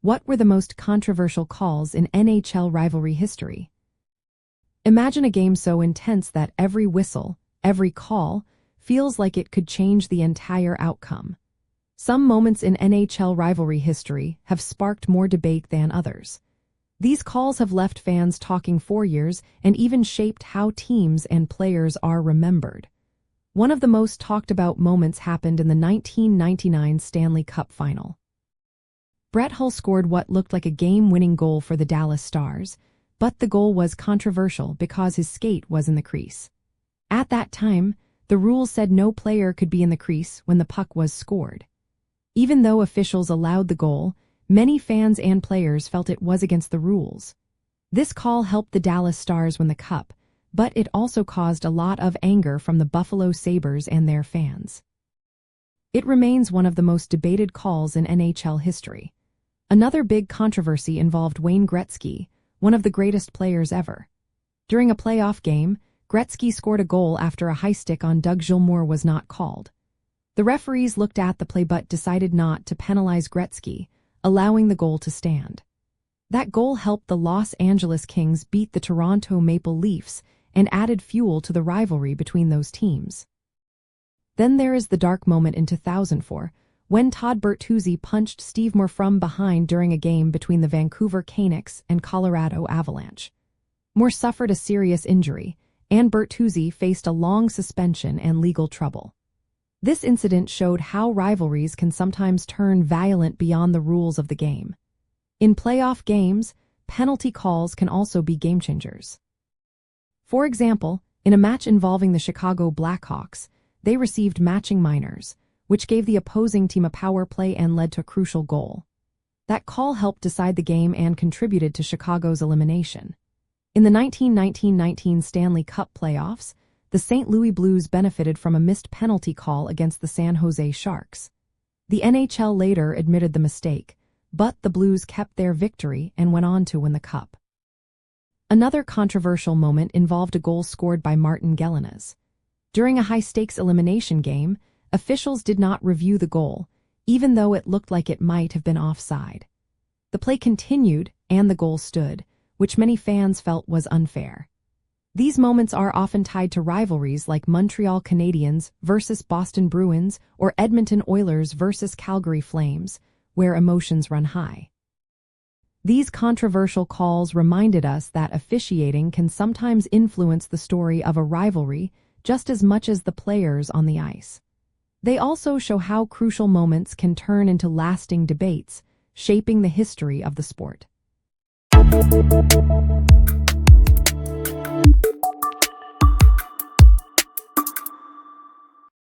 What were the most controversial calls in NHL rivalry history? Imagine a game so intense that every whistle, every call, feels like it could change the entire outcome. Some moments in NHL rivalry history have sparked more debate than others. These calls have left fans talking for years and even shaped how teams and players are remembered. One of the most talked about moments happened in the 1999 Stanley Cup Final. Brett Hull scored what looked like a game-winning goal for the Dallas Stars, but the goal was controversial because his skate was in the crease. At that time, the rules said no player could be in the crease when the puck was scored. Even though officials allowed the goal, many fans and players felt it was against the rules. This call helped the Dallas Stars win the cup, but it also caused a lot of anger from the Buffalo Sabres and their fans. It remains one of the most debated calls in NHL history. Another big controversy involved Wayne Gretzky, one of the greatest players ever. During a playoff game, Gretzky scored a goal after a high stick on Doug Gilmour was not called. The referees looked at the play but decided not to penalize Gretzky, allowing the goal to stand. That goal helped the Los Angeles Kings beat the Toronto Maple Leafs and added fuel to the rivalry between those teams. Then there is the dark moment in 2004, when Todd Bertuzzi punched Steve Moore from behind during a game between the Vancouver Canucks and Colorado Avalanche. Moore suffered a serious injury, and Bertuzzi faced a long suspension and legal trouble. This incident showed how rivalries can sometimes turn violent beyond the rules of the game. In playoff games, penalty calls can also be game changers. For example, in a match involving the Chicago Blackhawks, they received matching minors, which gave the opposing team a power play and led to a crucial goal. That call helped decide the game and contributed to Chicago's elimination. In the 1919 Stanley Cup playoffs, the St. Louis Blues benefited from a missed penalty call against the San Jose Sharks. The NHL later admitted the mistake, but the Blues kept their victory and went on to win the cup. Another controversial moment involved a goal scored by Martin Gelinas. During a high-stakes elimination game, officials did not review the goal, even though it looked like it might have been offside. The play continued, and the goal stood, which many fans felt was unfair. These moments are often tied to rivalries like Montreal Canadiens versus Boston Bruins or Edmonton Oilers versus Calgary Flames, where emotions run high. These controversial calls reminded us that officiating can sometimes influence the story of a rivalry just as much as the players on the ice. They also show how crucial moments can turn into lasting debates, shaping the history of the sport.